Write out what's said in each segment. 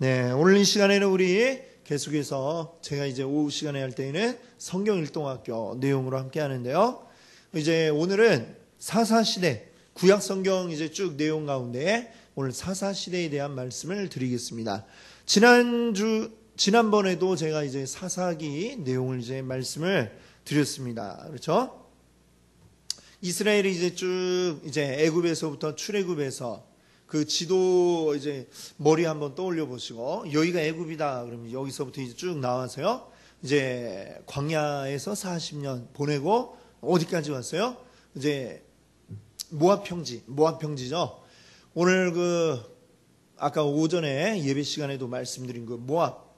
네, 오늘 이 시간에는 우리 계속해서 제가 이제 오후 시간에 할 때에는 성경일동학교 내용으로 함께 하는데요. 이제 오늘은 사사시대, 구약성경 이제 쭉 내용 가운데 오늘 사사시대에 대한 말씀을 드리겠습니다. 지난번에도 제가 이제 사사기 내용을 이제 말씀을 드렸습니다. 그렇죠? 이스라엘이 이제 쭉 이제 애굽에서부터 출애굽해서 그 지도 이제 머리 한번 떠올려 보시고 여기가 애굽이다 그러면 여기서부터 이제 쭉 나와서요. 이제 광야에서 40년 보내고 어디까지 왔어요? 이제 모압 평지죠. 오늘 그 아까 오전에 예배 시간에도 말씀드린 그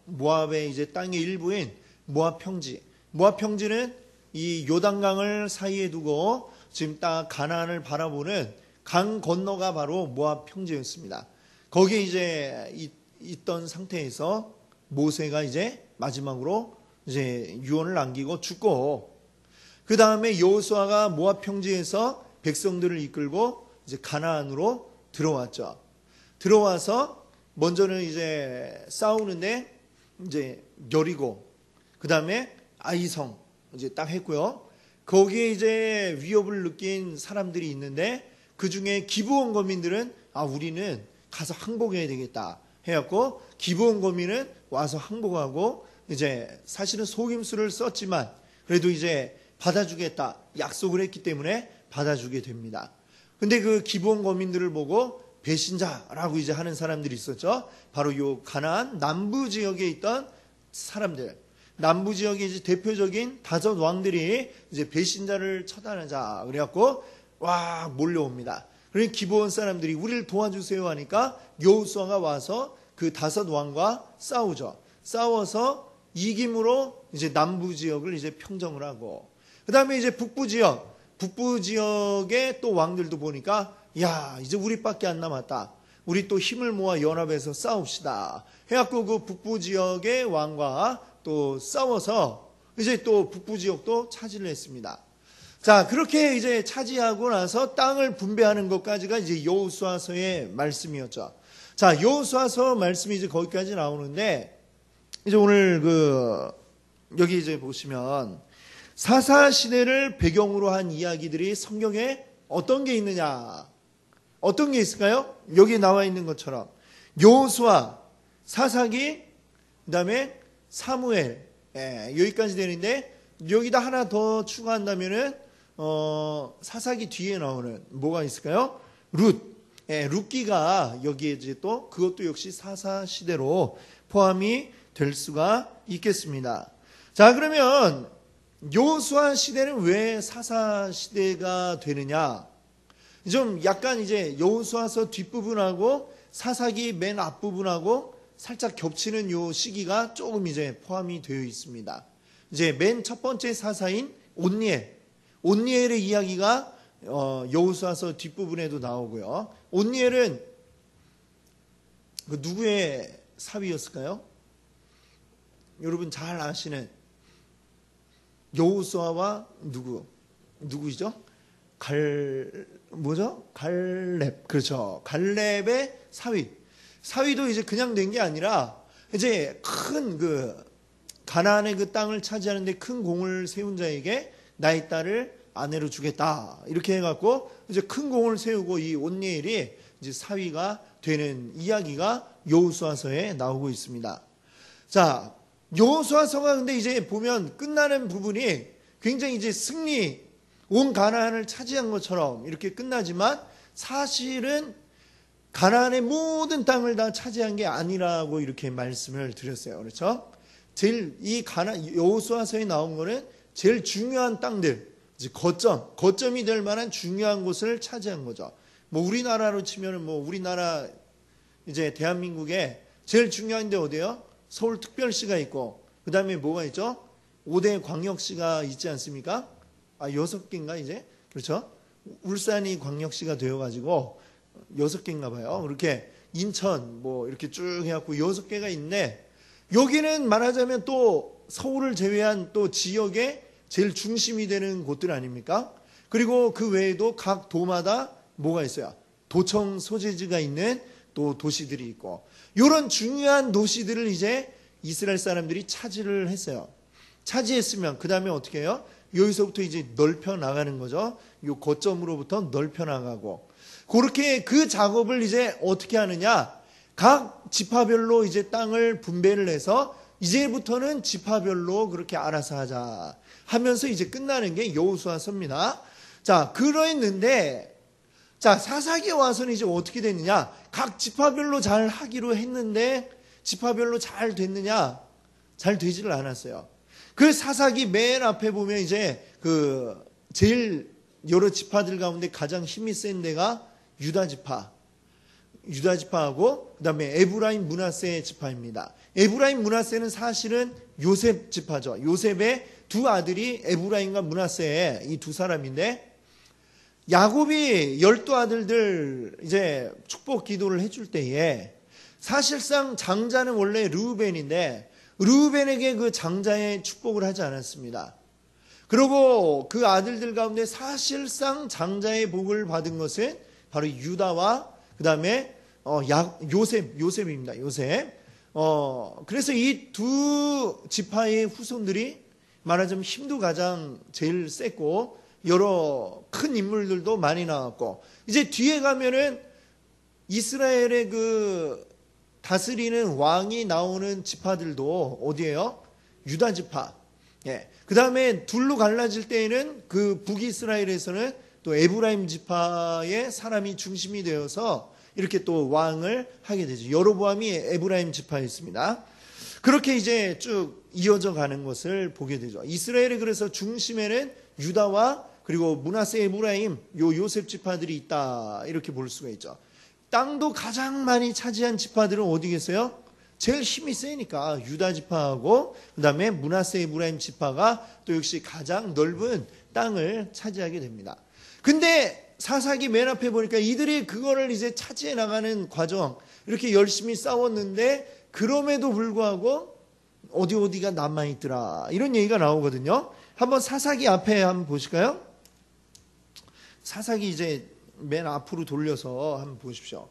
모압의 이제 땅의 일부인 모압 평지는 이 요단강을 사이에 두고 지금 딱 가나안을 바라보는 강 건너가 바로 모압 평지였습니다. 거기에 이제 있던 상태에서 모세가 이제 마지막으로 이제 유언을 남기고 죽고, 그 다음에 여호수아가 모압 평지에서 백성들을 이끌고 이제 가나안으로 들어왔죠. 들어와서 먼저는 이제 싸우는데 이제 여리고, 그 다음에 아이성 이제 딱 했고요. 거기에 이제 위협을 느낀 사람들이 있는데 그 중에 기브온 거민들은 우리는 가서 항복해야 되겠다 해갖고 기브온 거민은 와서 항복하고 이제 사실은 속임수를 썼지만 그래도 이제 받아주겠다 약속을 했기 때문에 받아주게 됩니다. 근데 그 기브온 거민들을 보고 배신자라고 이제 하는 사람들이 있었죠. 바로 요 가나안 남부 지역에 있던 사람들, 남부 지역의 이제 대표적인 다섯 왕들이 이제 배신자를 처단하자 그래갖고 와 몰려옵니다. 그러니 기브온 사람들이 우리를 도와주세요 하니까 여호수아가 와서 그 다섯 왕과 싸우죠. 싸워서 이김으로 이제 남부 지역을 이제 평정을 하고, 그 다음에 이제 북부 지역의 또 왕들도 보니까 야 이제 우리밖에 안 남았다. 우리 또 힘을 모아 연합해서 싸웁시다 해갖고 그 북부 지역의 왕과 또 싸워서 이제 또 북부 지역도 차지를 했습니다. 자, 그렇게 이제 차지하고 나서 땅을 분배하는 것까지가 이제 여호수아서의 말씀이었죠. 자, 여호수아서 말씀이 이제 거기까지 나오는데, 이제 오늘 여기 이제 보시면 사사 시대를 배경으로 한 이야기들이 성경에 어떤 게 있느냐? 어떤 게 있을까요? 여기 나와 있는 것처럼 여호수아, 사사기, 그다음에 사무엘, 여기까지 되는데 여기다 하나 더 추가한다면은 사사기 뒤에 나오는 뭐가 있을까요? 룻기가 여기에 이제 또 그것도 역시 사사 시대로 포함이 될 수가 있겠습니다. 자, 그러면 여호수아 시대는 왜 사사 시대가 되느냐? 좀 약간 이제 여호수아서 뒷부분하고 사사기 맨 앞부분하고 살짝 겹치는 요 시기가 조금 이제 포함이 되어 있습니다. 이제 맨 첫 번째 사사인 온니엘의 이야기가 여호수아서 뒷부분에도 나오고요. 온니엘은 누구의 사위였을까요? 여러분 잘 아시는 여호수아와 누구이죠? 갈렙. 그렇죠. 갈렙의 사위도 이제 그냥 된 게 아니라 이제 큰 가나안의 그 땅을 차지하는데 큰 공을 세운 자에게 나의 딸을 아내로 주겠다 이렇게 해갖고 이제 큰 공을 세우고 이 온니엘이 이제 사위가 되는 이야기가 여호수아서에 나오고 있습니다. 자, 여호수아서가 근데 이제 보면 끝나는 부분이 굉장히 이제 온 가나안을 차지한 것처럼 이렇게 끝나지만 사실은 가나안의 모든 땅을 다 차지한 게 아니라고 이렇게 말씀을 드렸어요. 그렇죠? 여호수아서에 나온 거는 제일 중요한 땅들, 이제 거점이 될 만한 중요한 곳을 차지한 거죠. 뭐 우리나라로 치면은 우리나라 이제 대한민국에 제일 중요한 데 어디예요? 서울특별시가 있고, 그 다음에 뭐가 있죠? 5대 광역시가 있지 않습니까? 6개인가 이제? 그렇죠? 울산이 광역시가 되어가지고 6개인가 봐요. 이렇게 인천 이렇게 쭉 해갖고 6개가 있네. 여기는 말하자면 또 서울을 제외한 또 지역의 제일 중심이 되는 곳들 아닙니까? 그리고 그 외에도 각 도마다 뭐가 있어요? 도청 소재지가 있는 또 도시들이 있고, 이런 중요한 도시들을 이제 이스라엘 사람들이 차지를 했어요. 차지했으면 그 다음에 어떻게 해요? 여기서부터 이제 넓혀 나가는 거죠. 요 거점으로부터 넓혀 나가고, 그렇게 그 작업을 이제 어떻게 하느냐? 각 지파별로 이제 땅을 분배를 해서 이제부터는 지파별로 그렇게 알아서 하자 하면서 이제 끝나는 게 여호수아서입니다. 자, 그러했는데, 자, 사사기에 와서는 이제 어떻게 됐느냐? 각 지파별로 잘 하기로 했는데 지파별로 잘 됐느냐? 잘 되지를 않았어요. 그 사사기 맨 앞에 보면 이제 그 제일 여러 지파들 가운데 가장 힘이 센 데가 유다 지파하고 그다음에 에브라임 므낫세 지파입니다. 에브라임 므낫세는 사실은 요셉 지파죠. 요셉의 두 아들이 에브라임과 므낫세, 이 두 사람인데, 야곱이 12아들들 이제 축복 기도를 해줄 때에 사실상 장자는 원래 르우벤인데 르우벤에게 그 장자의 축복을 하지 않았습니다. 그리고 그 아들들 가운데 사실상 장자의 복을 받은 것은 바로 유다와 그 다음에 요셉입니다. 요셉. 그래서 이 두 지파의 후손들이 말하자면 힘도 가장 제일 셌고 여러 큰 인물들도 많이 나왔고, 이제 뒤에 가면은 이스라엘의 그 다스리는 왕이 나오는 지파들도 어디예요? 유다 지파. 예. 그 다음에 둘로 갈라질 때에는 그 북이스라엘에서는 또 에브라임 지파의 사람이 중심이 되어서 이렇게 또 왕을 하게 되죠. 여로보암이 에브라임 지파였습니다. 그렇게 이제 쭉 이어져 가는 것을 보게 되죠. 이스라엘의 그래서 중심에는 유다와 그리고 므낫세, 에브라임, 요셉 지파들이 있다, 이렇게 볼 수가 있죠. 땅도 가장 많이 차지한 지파들은 어디겠어요? 제일 힘이 세니까 유다 지파하고 그 다음에 므낫세, 에브라임 지파가 또 역시 가장 넓은 땅을 차지하게 됩니다. 근데 사사기 맨 앞에 보니까 이들이 그거를 이제 차지해 나가는 과정, 이렇게 열심히 싸웠는데 그럼에도 불구하고 어디가 남아있더라, 이런 얘기가 나오거든요. 한번 사사기 앞에 한번 보실까요? 사사기 이제 맨 앞으로 돌려서 한번 보십시오.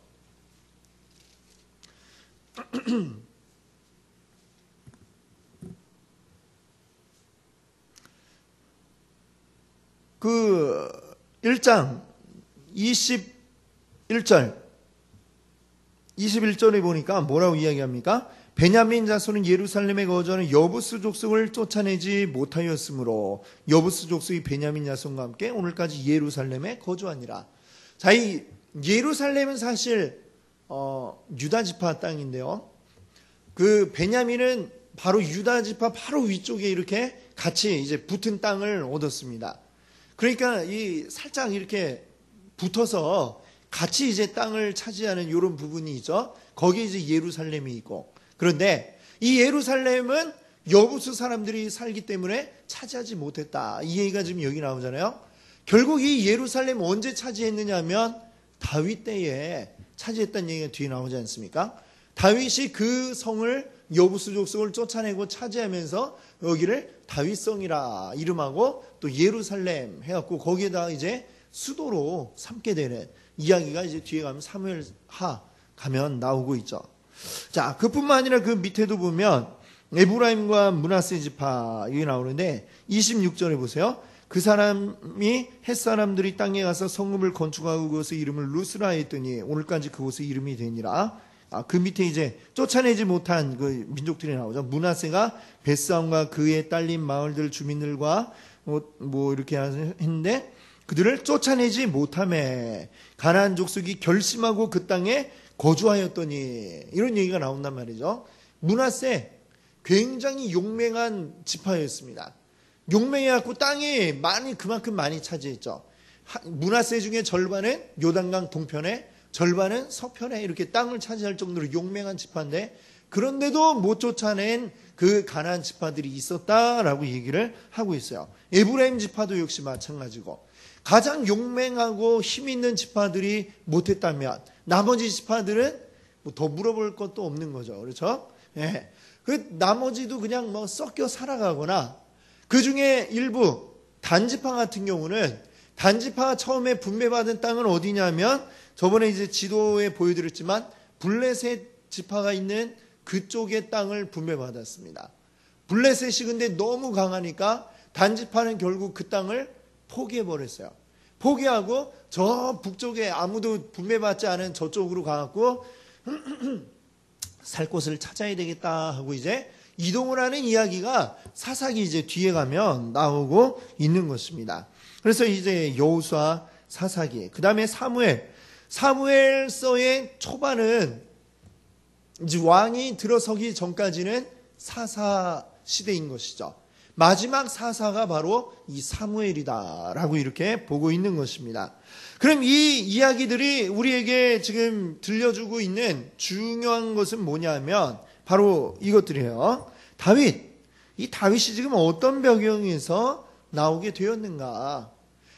그 1장 21절에 보니까 뭐라고 이야기합니까? 베냐민 자손은 예루살렘에 거주하는 여부스 족속을 쫓아내지 못하였으므로 여부스 족속이 베냐민 자손과 함께 오늘까지 예루살렘에 거주하니라. 자, 이 예루살렘은 사실 유다 지파 땅인데요. 그 베냐민은 바로 유다 지파 바로 위쪽에 이렇게 같이 이제 붙은 땅을 얻었습니다. 그러니까 이 살짝 이렇게 붙어서 같이 이제 땅을 차지하는 이런 부분이 있죠. 거기에 이제 예루살렘이 있고, 그런데 이 예루살렘은 여부수 사람들이 살기 때문에 차지하지 못했다, 이 얘기가 지금 여기 나오잖아요. 결국 이 예루살렘 언제 차지했느냐 하면 다윗 때에 차지했다는 얘기가 뒤에 나오지 않습니까? 다윗이 그 성을 여부수 족속을 쫓아내고 차지하면서 여기를 다윗성이라 이름하고 또 예루살렘 해갖고 거기에다 이제 수도로 삼게 되는 이야기가 이제 뒤에 가면 사무엘하 가면 나오고 있죠. 자, 그뿐만 아니라 그 밑에도 보면 에브라임과 므낫세 지파 여기 나오는데 26절에 보세요. 그 사람이 햇사람들이 땅에 가서 성읍을 건축하고 그것의 이름을 루스라 했더니 오늘까지 그곳의 이름이 되니라. 그 밑에 이제 쫓아내지 못한 그 민족들이 나오죠. 므낫세가 벳사온과 그의 딸린 마을들 주민들과 뭐 이렇게 했는데 그들을 쫓아내지 못하매 가나안 족속이 결심하고 그 땅에 거주하였더니, 이런 얘기가 나온단 말이죠. 므낫세 굉장히 용맹한 지파였습니다. 용맹해갖고 땅이 그만큼 많이 차지했죠. 므낫세 중에 절반은 요단강 동편에, 절반은 서편에 이렇게 땅을 차지할 정도로 용맹한 지파인데, 그런데도 못 쫓아낸 그 가나안 지파들이 있었다라고 얘기를 하고 있어요. 에브라임 지파도 역시 마찬가지고, 가장 용맹하고 힘 있는 지파들이 못했다면 나머지 지파들은 뭐 더 물어볼 것도 없는 거죠. 그렇죠? 예. 그 나머지도 그냥 뭐 섞여 살아가거나, 그 중에 일부 단지파 같은 경우는, 단지파가 처음에 분배받은 땅은 어디냐면 저번에 이제 지도에 보여드렸지만 블레셋 지파가 있는 그쪽의 땅을 분배받았습니다. 블레셋이 근데 너무 강하니까 단지파는 결국 그 땅을 포기해버렸어요. 포기하고 저 북쪽에 아무도 분배받지 않은 저쪽으로 가갖고 살 곳을 찾아야 되겠다 하고 이제 이동을 하는 이야기가 사사기 이제 뒤에 가면 나오고 있는 것입니다. 그래서 이제 여호수아, 사사기, 그 다음에 사무엘서의 초반은 이제 왕이 들어서기 전까지는 사사 시대인 것이죠. 마지막 사사가 바로 이 사무엘이다라고 이렇게 보고 있는 것입니다. 그럼 이 이야기들이 우리에게 지금 들려주고 있는 중요한 것은 뭐냐면 바로 이것들이에요. 이 다윗이 지금 어떤 배경에서 나오게 되었는가?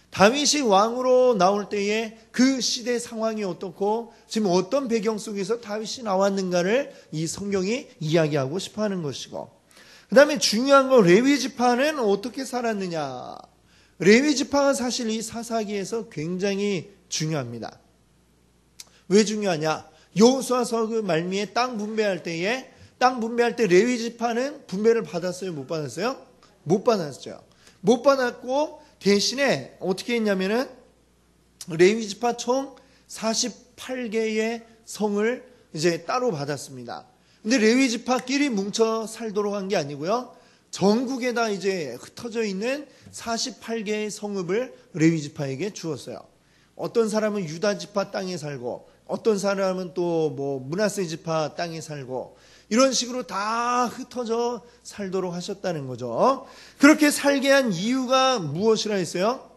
다윗이 왕으로 나올 때에 그 시대 상황이 어떻고 지금 어떤 배경 속에서 다윗이 나왔는가를 이 성경이 이야기하고 싶어하는 것이고, 그 다음에 중요한 건 레위 지파는 어떻게 살았느냐. 레위 지파가 사실 이 사사기에서 굉장히 중요합니다. 왜 중요하냐? 여호수아서 그 말미에 땅 분배할 때 레위 지파는 분배를 받았어요? 못 받았어요? 못 받았죠. 못 받았고 대신에 어떻게 했냐면은 레위 지파 총 48개의 성을 이제 따로 받았습니다. 근데 레위 지파끼리 뭉쳐 살도록 한 게 아니고요. 전국에다 이제 흩어져 있는 48개의 성읍을 레위 지파에게 주었어요. 어떤 사람은 유다 지파 땅에 살고, 어떤 사람은 또 뭐 므낫세 지파 땅에 살고, 이런 식으로 다 흩어져 살도록 하셨다는 거죠. 그렇게 살게 한 이유가 무엇이라 했어요?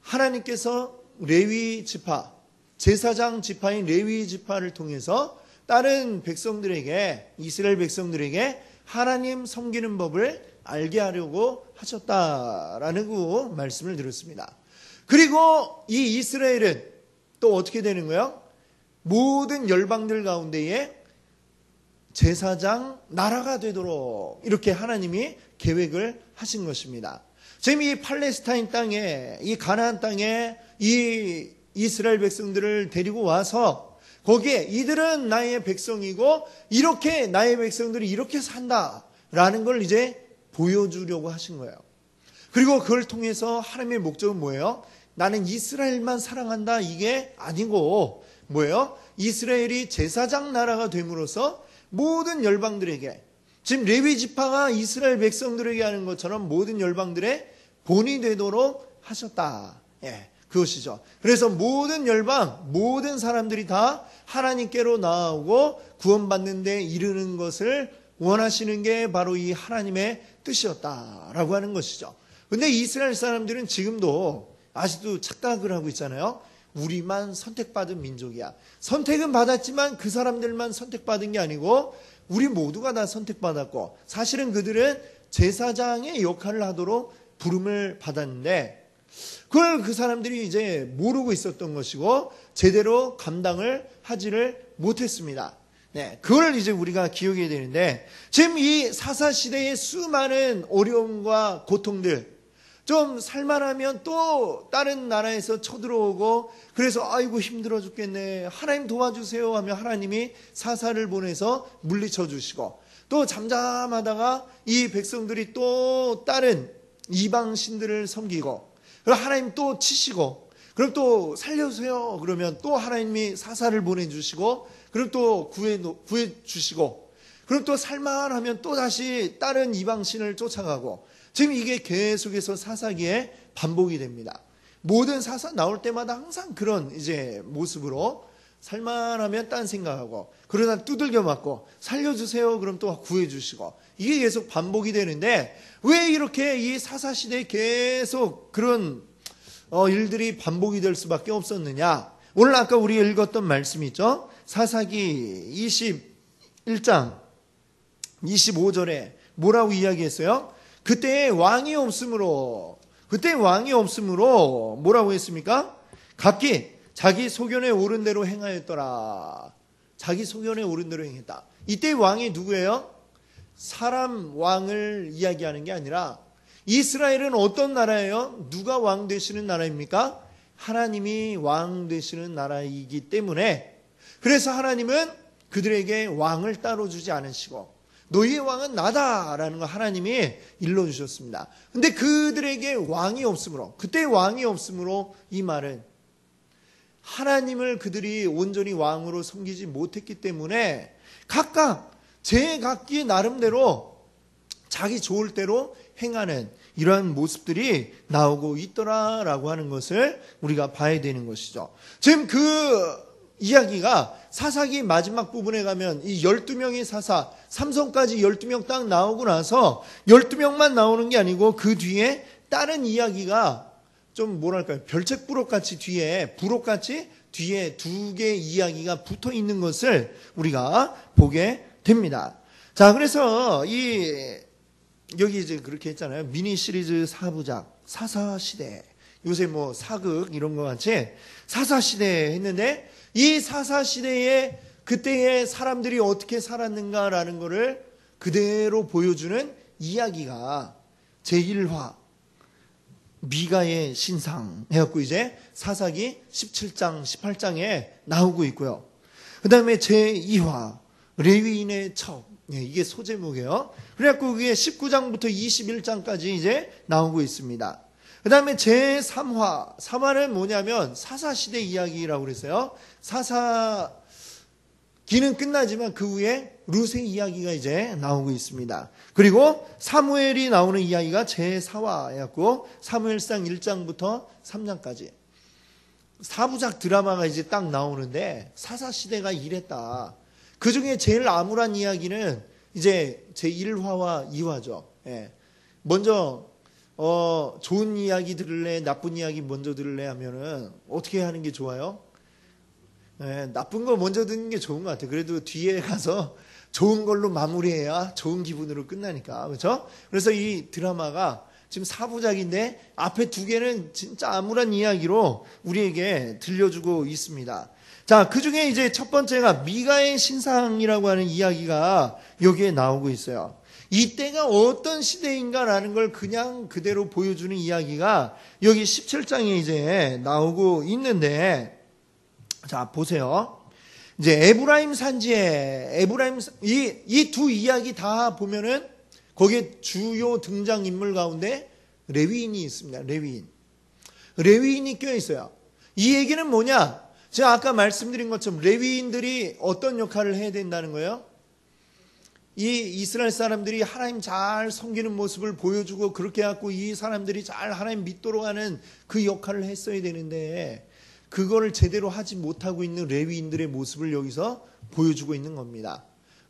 하나님께서 레위 지파, 제사장 지파인 레위 지파를 통해서 다른 백성들에게, 이스라엘 백성들에게 하나님 섬기는 법을 알게 하려고 하셨다라는 그 말씀을 드렸습니다. 그리고 이 이스라엘은 또 어떻게 되는 거예요? 모든 열방들 가운데에 제사장 나라가 되도록 이렇게 하나님이 계획을 하신 것입니다. 지금 이 팔레스타인 땅에, 이 가나안 땅에 이 이스라엘 백성들을 데리고 와서 거기에 이들은 나의 백성이고 이렇게 나의 백성들이 이렇게 산다라는 걸 이제 보여주려고 하신 거예요. 그리고 그걸 통해서 하나님의 목적은 뭐예요? 나는 이스라엘만 사랑한다 이게 아니고 뭐예요? 이스라엘이 제사장 나라가 됨으로써 모든 열방들에게, 지금 레위 지파가 이스라엘 백성들에게 하는 것처럼 모든 열방들의 본이 되도록 하셨다. 그것이죠. 그래서 모든 열방, 모든 사람들이 다 하나님께로 나아오고 구원받는 데 이르는 것을 원하시는 게 바로 이 하나님의 뜻이었다라고 하는 것이죠. 근데 이스라엘 사람들은 지금도 아직도 착각을 하고 있잖아요. 우리만 선택받은 민족이야. 선택은 받았지만 그 사람들만 선택받은 게 아니고 우리 모두가 다 선택받았고, 사실은 그들은 제사장의 역할을 하도록 부름을 받았는데 그걸 그 사람들이 이제 모르고 있었던 것이고 제대로 감당을 하지를 못했습니다. 그걸 이제 우리가 기억해야 되는데, 지금 이 사사 시대의 수많은 어려움과 고통들, 좀 살만하면 또 다른 나라에서 쳐들어오고, 그래서 아이고 힘들어 죽겠네, 하나님 도와주세요 하면 하나님이 사사를 보내서 물리쳐 주시고, 또 잠잠하다가 이 백성들이 또 다른 이방 신들을 섬기고, 그럼 하나님 또 치시고, 그럼 또 살려주세요 그러면 또 하나님이 사사를 보내주시고, 그럼 또 구해주시고, 그럼 또 살만하면 또 다시 다른 이방신을 쫓아가고, 지금 이게 계속해서 사사기에 반복이 됩니다. 모든 사사 나올 때마다 항상 그런 이제 모습으로 살만하면 딴 생각하고, 그러다 두들겨 맞고 살려주세요 그럼 또 구해주시고, 이게 계속 반복이 되는데 왜 이렇게 이 사사시대에 계속 그런 일들이 반복이 될 수밖에 없었느냐? 오늘 아까 우리가 읽었던 말씀이 있죠. 사사기 21장 25절에 뭐라고 이야기했어요? 그때 왕이 없으므로 뭐라고 했습니까? 각기 자기 소견에 오른 대로 행하였더라. 자기 소견에 오른 대로 행했다. 이때 왕이 누구예요? 사람 왕을 이야기하는 게 아니라, 이스라엘은 어떤 나라예요? 누가 왕 되시는 나라입니까? 하나님이 왕 되시는 나라이기 때문에 그래서 하나님은 그들에게 왕을 따로 주지 않으시고 너희의 왕은 나다라는 거 하나님이 일러주셨습니다. 근데 그들에게 왕이 없으므로, 그때 왕이 없으므로 이 말은 하나님을 그들이 온전히 왕으로 섬기지 못했기 때문에 각각 제각기 나름대로 자기 좋을 대로 행하는 이러한 모습들이 나오고 있더라라고 하는 것을 우리가 봐야 되는 것이죠. 지금 그 이야기가 사사기 마지막 부분에 가면 이 12명의 사사, 삼손까지 12명 딱 나오고 나서 12명만 나오는 게 아니고 그 뒤에 다른 이야기가 좀 뭐랄까요, 별책부록같이 뒤에, 부록같이 뒤에 두 개의 이야기가 붙어 있는 것을 우리가 보게 됩니다. 자, 그래서 여기 이제 그렇게 했잖아요. 미니 시리즈 4부작, 사사시대. 요새 뭐 사극 이런 거 같이 사사시대 했는데 이 사사시대에 그때의 사람들이 어떻게 살았는가라는 거를 그대로 보여주는 이야기가 제1화 미가의 신상 해갖고 이제 사사기 17장, 18장에 나오고 있고요. 그 다음에 제2화 레위인의 첩. 이게 소제목이에요. 그래갖고 그게 19장부터 21장까지 이제 나오고 있습니다. 그 다음에 제3화. 3화는 뭐냐면 사사시대 이야기라고 그랬어요. 사사기는 끝나지만 그 후에 룻의 이야기가 이제 나오고 있습니다. 그리고 사무엘이 나오는 이야기가 제4화였고 사무엘상 1장부터 3장까지 4부작 드라마가 이제 딱 나오는데 사사시대가 이랬다. 그 중에 제일 암울한 이야기는 이제 제1화와 2화죠. 예. 먼저 좋은 이야기 들을래, 나쁜 이야기 먼저 들을래 하면은 어떻게 하는 게 좋아요? 예, 나쁜 거 먼저 듣는 게 좋은 것 같아요. 그래도 뒤에 가서 좋은 걸로 마무리해야 좋은 기분으로 끝나니까. 그렇죠? 그래서 이 드라마가 지금 4부작인데 앞에 두 개는 진짜 암울한 이야기로 우리에게 들려주고 있습니다. 자, 그 중에 이제 첫 번째가 미가의 신상이라고 하는 이야기가 여기에 나오고 있어요. 이때가 어떤 시대인가라는 걸 그냥 그대로 보여주는 이야기가 여기 17장에 이제 나오고 있는데, 자, 보세요. 이제 에브라임 산지에, 이 두 이야기 다 보면은 거기에 주요 등장인물 가운데 레위인이 있습니다. 레위인이 껴 있어요. 이 얘기는 뭐냐? 제가 아까 말씀드린 것처럼 레위인들이 어떤 역할을 해야 된다는 거예요? 이 이스라엘 사람들이 하나님 잘 섬기는 모습을 보여주고 그렇게 해갖고 이 사람들이 잘 하나님 믿도록 하는 그 역할을 했어야 되는데 그거를 제대로 하지 못하고 있는 레위인들의 모습을 여기서 보여주고 있는 겁니다.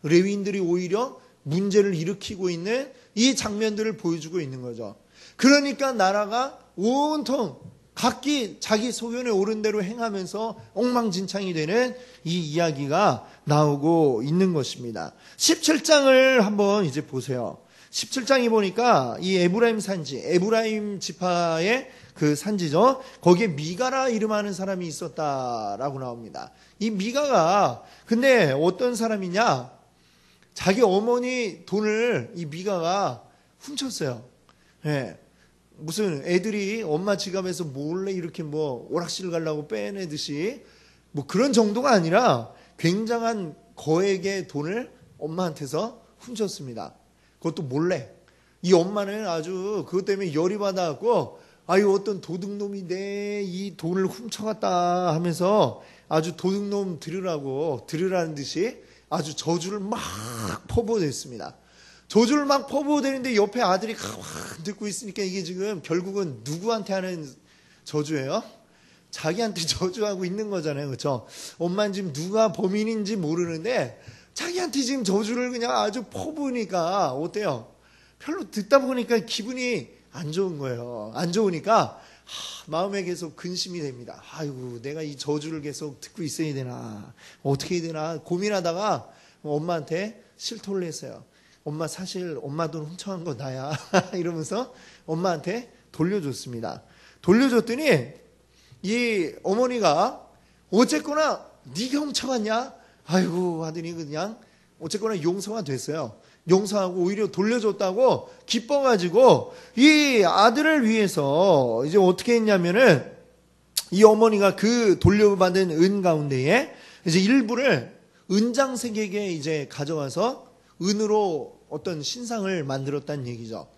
레위인들이 오히려 문제를 일으키고 있는 이 장면들을 보여주고 있는 거죠. 그러니까 나라가 온통 각기 자기 소견에 오른 대로 행하면서 엉망진창이 되는 이 이야기가 나오고 있는 것입니다. 17장을 한번 이제 보세요. 17장에 보니까 이 에브라임 산지, 에브라임 지파의 그 산지죠. 거기에 미가라 이름하는 사람이 있었다라고 나옵니다. 이 미가가 근데 어떤 사람이냐? 자기 어머니 돈을 이 미가가 훔쳤어요. 예. 무슨 애들이 엄마 지갑에서 몰래 이렇게 뭐 오락실 가려고 빼내듯이 뭐 그런 정도가 아니라 굉장한 거액의 돈을 엄마한테서 훔쳤습니다. 그것도 몰래. 이 엄마는 아주 그것 때문에 열이 받아갖고 아유 어떤 도둑놈이 내 이 돈을 훔쳐갔다 하면서 아주 도둑놈 들으라는 듯이 아주 저주를 막 퍼부어댔습니다. 저주를 막 퍼부어대는데 옆에 아들이 가만 듣고 있으니까 이게 지금 결국은 누구한테 하는 저주예요? 자기한테 저주하고 있는 거잖아요. 그렇죠? 엄마는 지금 누가 범인인지 모르는데 자기한테 지금 저주를 그냥 아주 퍼부으니까 어때요? 별로 듣다 보니까 기분이 안 좋은 거예요. 안 좋으니까 마음에 계속 근심이 됩니다. 아이고 내가 이 저주를 계속 듣고 있어야 되나 어떻게 해야 되나 고민하다가 엄마한테 실토를 했어요. 엄마 사실 엄마 돈 훔쳐간 거 나야 이러면서 엄마한테 돌려줬습니다. 돌려줬더니 이 어머니가 어쨌거나 네가 훔쳐갔냐? 아이고 하더니 그냥 어쨌거나 용서가 됐어요. 용서하고 오히려 돌려줬다고 기뻐가지고 이 아들을 위해서 이제 어떻게 했냐면은 이 어머니가 그 돌려받은 은 가운데에 이제 일부를 은장색에게 이제 가져가서 은으로 어떤 신상을 만들었다는 얘기죠.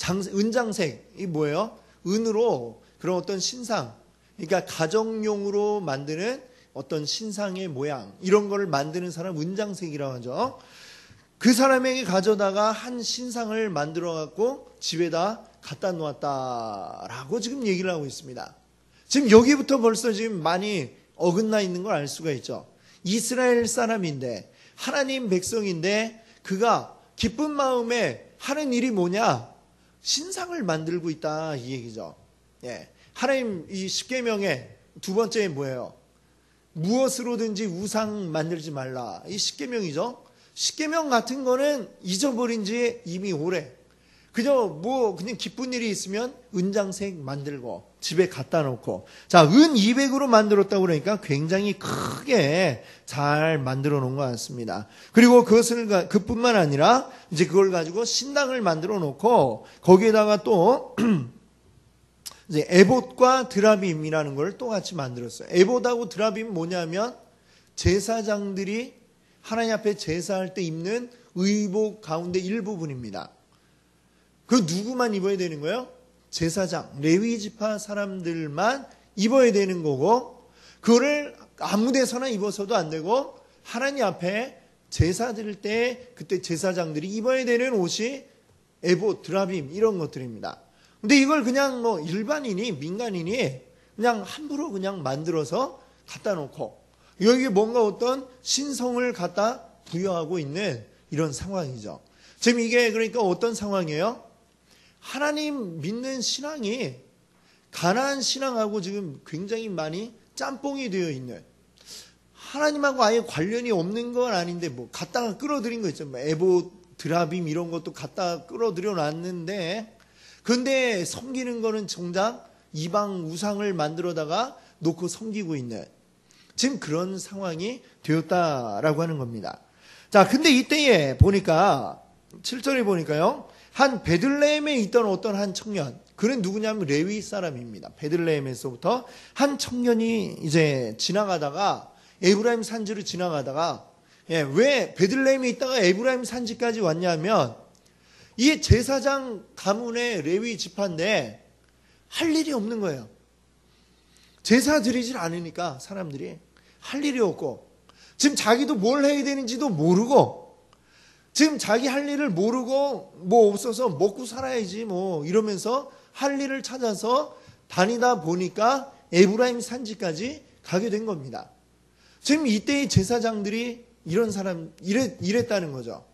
은장색이 뭐예요? 은으로 그런 어떤 신상, 그러니까 가정용으로 만드는 어떤 신상의 모양, 이런 거를 만드는 사람 은장색이라고 하죠. 그 사람에게 가져다가 한 신상을 만들어 갖고 집에다 갖다 놓았다라고 지금 얘기를 하고 있습니다. 지금 여기부터 벌써 지금 많이 어긋나 있는 걸 알 수가 있죠. 이스라엘 사람인데, 하나님 백성인데, 그가 기쁜 마음에 하는 일이 뭐냐? 신상을 만들고 있다, 이 얘기죠. 예. 하나님 이 십계명의 두 번째 뭐예요? 무엇으로든지 우상 만들지 말라. 이 십계명이죠. 십계명 같은 거는 잊어버린 지 이미 오래. 그냥 기쁜 일이 있으면 은장색 만들고 집에 갖다 놓고, 자, 은 200으로 만들었다고 그러니까 굉장히 크게 잘 만들어 놓은 것 같습니다. 그리고 그뿐만 아니라 이제 그걸 가지고 신당을 만들어 놓고 거기에다가 또 이제 에봇과 드라빔이라는 걸 또 같이 만들었어요. 에봇하고 드라빔은 뭐냐면 제사장들이 하나님 앞에 제사할 때 입는 의복 가운데 일부분입니다. 그 누구만 입어야 되는 거예요? 제사장, 레위 지파 사람들만 입어야 되는 거고, 그거를 아무 데서나 입어서도 안 되고, 하나님 앞에 제사 드릴 때 그때 제사장들이 입어야 되는 옷이 에봇, 드라빔 이런 것들입니다. 근데 이걸 그냥 일반인이, 민간인이 그냥 함부로 그냥 만들어서 갖다 놓고, 여기에 뭔가 어떤 신성을 갖다 부여하고 있는 이런 상황이죠. 지금 이게 그러니까 어떤 상황이에요? 하나님 믿는 신앙이 가나안 신앙하고 지금 굉장히 많이 짬뽕이 되어 있는, 하나님하고 아예 관련이 없는 건 아닌데 갖다가 끌어들인 거 있죠. 에봇, 드라빔 이런 것도 갖다 끌어들여 놨는데, 근데 섬기는 거는 정작 이방 우상을 만들어다가 놓고 섬기고 있는 지금 그런 상황이 되었다라고 하는 겁니다. 자, 근데 이때에 보니까 7절에 보니까요, 한 베들레헴에 있던 어떤 한 청년, 그는 누구냐면 레위 사람입니다. 베들레헴에서부터 한 청년이 이제 지나가다가 에브라임 산지로 지나가다가, 왜 베들레헴에 있다가 에브라임 산지까지 왔냐면, 이 제사장 가문의 레위 지파인데 할 일이 없는 거예요. 제사 드리질 않으니까 사람들이 할 일이 없고, 지금 자기도 뭘 해야 되는지도 모르고, 지금 자기 할 일을 모르고 없어서 먹고 살아야지 이러면서 할 일을 찾아서 다니다 보니까 에브라임 산지까지 가게 된 겁니다. 지금 이때의 제사장들이 이랬다는 거죠.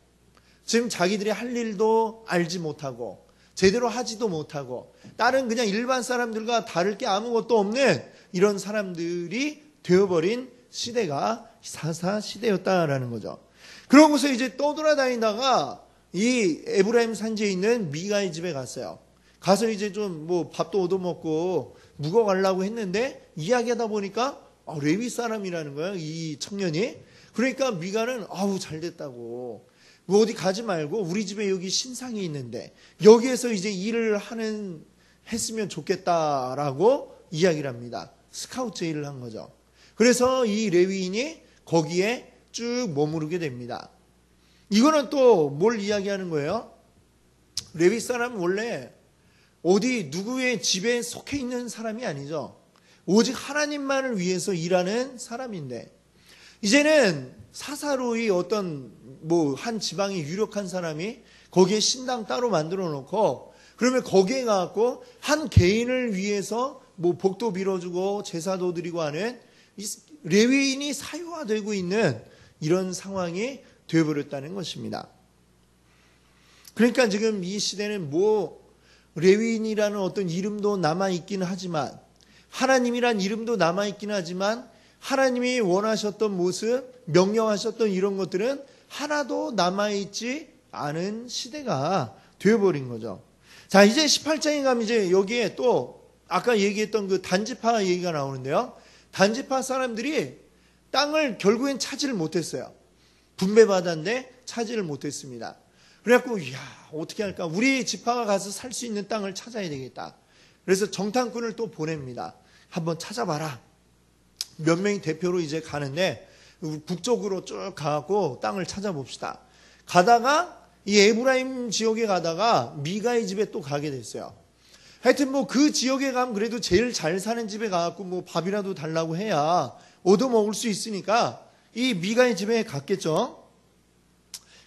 지금 자기들이 할 일도 알지 못하고 제대로 하지도 못하고 다른 그냥 일반 사람들과 다를 게 아무것도 없는 이런 사람들이 되어버린 시대가 사사 시대였다라는 거죠. 그러고서 이제 떠돌아다니다가 이 에브라임 산지에 있는 미가의 집에 갔어요. 가서 이제 좀 밥도 얻어먹고 묵어가려고 했는데, 이야기하다 보니까 레위 사람이라는 거예요, 이 청년이. 그러니까 미가는 잘 됐다고, 어디 가지 말고 우리 집에 여기 신상이 있는데 여기에서 이제 일을 했으면 좋겠다라고 이야기를 합니다. 스카우트 제의를 한 거죠. 그래서 이 레위인이 거기에 쭉 머무르게 됩니다. 이거는 또 뭘 이야기하는 거예요? 레위 사람은 원래 어디 누구의 집에 속해 있는 사람이 아니죠. 오직 하나님만을 위해서 일하는 사람인데, 이제는 사사로이 어떤 한 지방의 유력한 사람이 거기에 신당 따로 만들어 놓고, 그러면 거기에 가갖고 한 개인을 위해서 복도 빌어주고 제사도 드리고 하는 레위인이 사유화되고 있는 이런 상황이 되어버렸다는 것입니다. 그러니까 지금 이 시대는 레위인이라는 어떤 이름도 남아있긴 하지만, 하나님이란 이름도 남아있긴 하지만, 하나님이 원하셨던 모습, 명령하셨던 이런 것들은 하나도 남아있지 않은 시대가 되어버린 거죠. 자, 이제 18장에 가면 이제 여기에 또 아까 얘기했던 그 단지파 얘기가 나오는데요. 단지파 사람들이 땅을 결국엔 차지를 못했어요. 분배받았는데 차지를 못했습니다. 그래갖고 어떻게 할까? 우리 지파가 가서 살 수 있는 땅을 찾아야 되겠다. 그래서 정탐꾼을 또 보냅니다. 한번 찾아봐라. 몇 명이 대표로 이제 가는데, 북쪽으로 쭉 가고 땅을 찾아봅시다. 가다가 이 에브라임 지역에 가다가 미가의 집에 또 가게 됐어요. 하여튼 뭐 그 지역에 가면 그래도 제일 잘 사는 집에 가갖고 뭐 밥이라도 달라고 해야 얻어먹을 수 있으니까 이 미가의 집에 갔겠죠.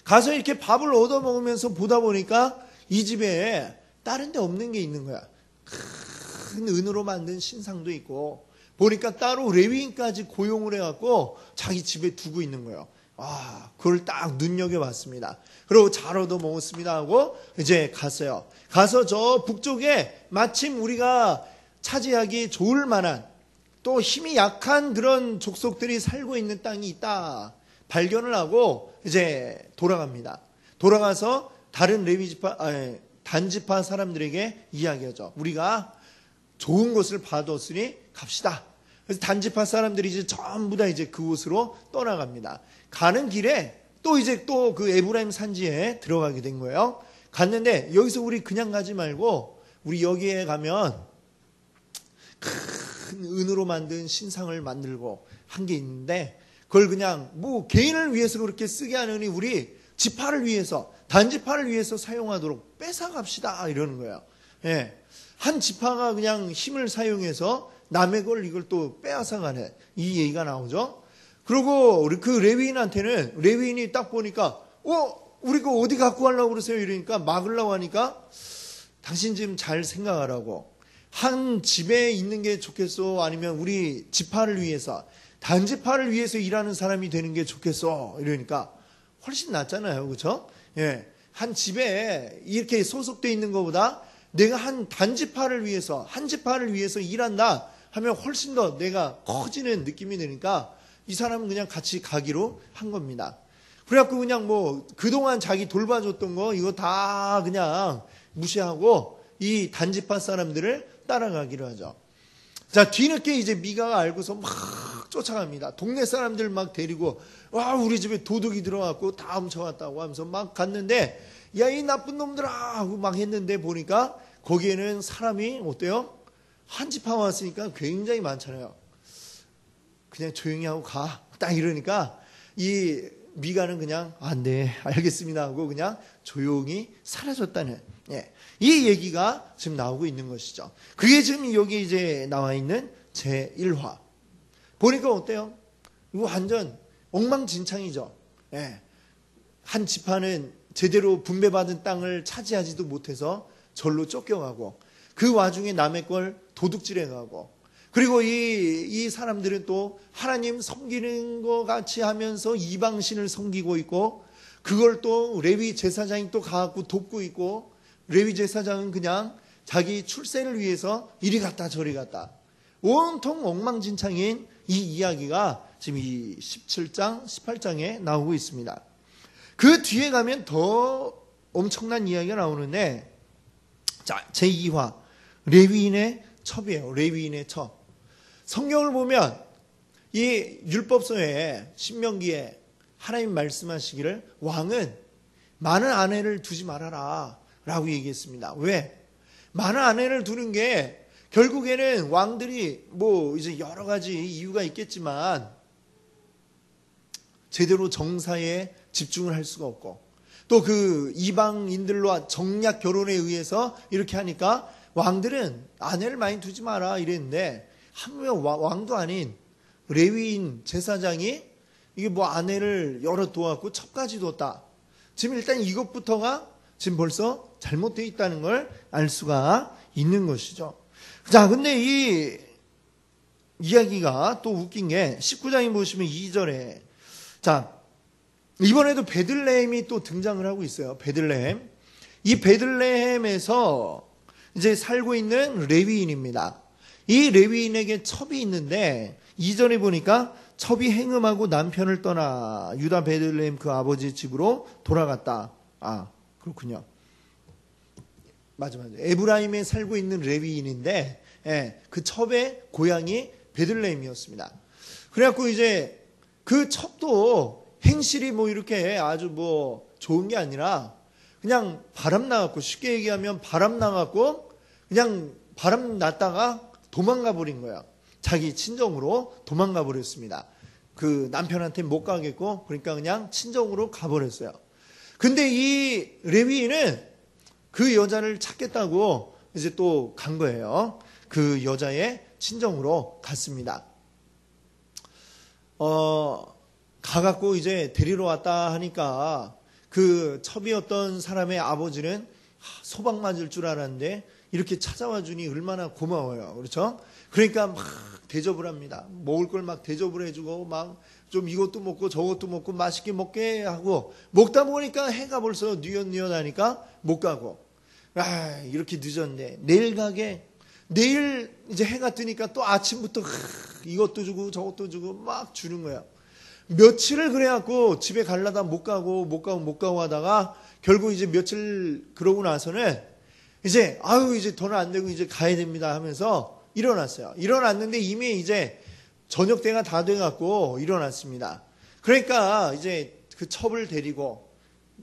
가서 이렇게 밥을 얻어먹으면서 보다 보니까 이 집에 다른 데 없는 게 있는 거야. 큰 은으로 만든 신상도 있고 보니까 따로 레위인까지 고용을 해갖고 자기 집에 두고 있는 거예요. 그걸 딱 눈여겨봤습니다. 그리고 잘 얻어먹었습니다 하고 이제 갔어요. 가서 저 북쪽에 마침 우리가 차지하기 좋을 만한 또 힘이 약한 그런 족속들이 살고 있는 땅이 있다 발견을 하고 이제 돌아갑니다. 돌아가서 다른 단지파 사람들에게 이야기하죠. 우리가 좋은 곳을 봐뒀으니 갑시다. 그래서 단지파 사람들이 이제 전부 다 이제 그곳으로 떠나갑니다. 가는 길에 또 이제 또 그 에브라임 산지에 들어가게 된 거예요. 갔는데 여기서 우리 그냥 가지 말고 우리 여기에 가면 큰 은으로 만든 신상을 만들고 한 게 있는데 그걸 그냥 뭐 개인을 위해서 그렇게 쓰게 하느니 우리 지파를 위해서 단지파를 위해서 사용하도록 뺏어갑시다 이러는 거예요. 예. 한 지파가 그냥 힘을 사용해서 남의 걸 이걸 또 빼앗아가는 이 얘기가 나오죠. 그리고 그 레위인한테는 레위인이 딱 보니까 우리 거 어디 갖고 가려고 그러세요? 이러니까 막으려고 하니까 당신 지금 잘 생각하라고. 한 집에 있는 게 좋겠어? 아니면 우리 지파를 위해서 단지파를 위해서 일하는 사람이 되는 게 좋겠어? 이러니까 훨씬 낫잖아요. 그렇죠? 예. 한 집에 이렇게 소속되어 있는 것보다 내가 한 단지파를 위해서 한 지파를 위해서 일한다 하면 훨씬 더 내가 커지는 느낌이 드니까 이 사람은 그냥 같이 가기로 한 겁니다. 그래갖고 그냥 뭐 그동안 자기 돌봐줬던 거 이거 다 그냥 무시하고 이 단지파 사람들을 따라가기로 하죠. 자, 뒤늦게 이제 미가가 알고서 막 쫓아갑니다. 동네 사람들 막 데리고 우리 집에 도둑이 들어왔고 다 훔쳐갔다고 하면서 막 갔는데 야, 이 나쁜 놈들아 하고 막 했는데 보니까 거기에는 사람이 어때요? 한 지파 왔으니까 굉장히 많잖아요. 그냥 조용히 하고 가. 딱 이러니까 이 미가는 그냥 네 알겠습니다 하고 그냥 조용히 사라졌다는 이 얘기가 지금 나오고 있는 것이죠. 그게 지금 여기 이제 나와 있는 제1화. 보니까 어때요? 이거 완전 엉망진창이죠. 한 지파는 제대로 분배받은 땅을 차지하지도 못해서 절로 쫓겨가고 그 와중에 남의 걸 도둑질해가고 그리고 이 사람들은 또 하나님 섬기는 것 같이 하면서 이방신을 섬기고 있고 그걸 또 레위 제사장이 또 가갖고 돕고 있고 레위 제사장은 그냥 자기 출세를 위해서 이리 갔다 저리 갔다 온통 엉망진창인 이 이야기가 지금 이 17장 18장에 나오고 있습니다. 그 뒤에 가면 더 엄청난 이야기가 나오는데 자, 제2화 레위인의 첩이에요. 레위인의 첩. 성경을 보면 이 율법서에 신명기에 하나님 말씀하시기를 왕은 많은 아내를 두지 말아라 라고 얘기했습니다. 왜? 많은 아내를 두는 게 결국에는 왕들이 뭐 이제 여러 가지 이유가 있겠지만 제대로 정사에 집중을 할 수가 없고 또 그 이방인들로 정략 결혼에 의해서 이렇게 하니까 왕들은 아내를 많이 두지 마라 이랬는데 한 명 왕도 아닌 레위인 제사장이 이게 뭐 아내를 여러 두었고 첩까지 뒀다. 지금 일단 이것부터가 지금 벌써 잘못되어 있다는 걸 알 수가 있는 것이죠. 자, 근데 이 이야기가 또 웃긴 게 19장에 보시면 2절에 자, 이번에도 베들레헴이 또 등장을 하고 있어요. 베들레헴. 이 베들레헴에서 이제 살고 있는 레위인입니다. 이 레위인에게 첩이 있는데 2절에 보니까 첩이 행음하고 남편을 떠나 유다 베들레헴 그 아버지 집으로 돌아갔다. 그렇군요. 맞아. 에브라임에 살고 있는 레위인인데 그 첩의 고향이 베들레헴이었습니다. 그래갖고 이제 그 첩도 행실이 뭐 이렇게 아주 뭐 좋은 게 아니라 그냥 바람 나갖고 쉽게 얘기하면 바람 나갖고 그냥 바람 났다가 도망가 버린 거야. 자기 친정으로 도망가 버렸습니다. 그 남편한테 못 가겠고 그러니까 그냥 친정으로 가버렸어요. 근데 이 레위인은 그 여자를 찾겠다고 이제 또 간 거예요. 그 여자의 친정으로 갔습니다. 가갖고 이제 데리러 왔다 하니까 그 첩이었던 사람의 아버지는 소방 맞을 줄 알았는데 이렇게 찾아와 주니 얼마나 고마워요. 그렇죠? 그러니까 막 대접을 합니다. 먹을 걸 막 대접을 해주고 막 좀 이것도 먹고 저것도 먹고 맛있게 먹게 하고 먹다 보니까 해가 벌써 뉘엿뉘엿하니까 못 가고 이렇게 늦었네. 내일 가게. 내일 이제 해가 뜨니까 또 아침부터 이것도 주고 저것도 주고 막 주는 거야. 며칠을 그래갖고 집에 가려다 못 가고 하다가 결국 이제 며칠 그러고 나서는 이제 이제 더는 안 되고 이제 가야 됩니다 하면서 일어났어요. 일어났는데 이미 이제 저녁 때가 다 돼갖고 일어났습니다. 그러니까 이제 그 첩을 데리고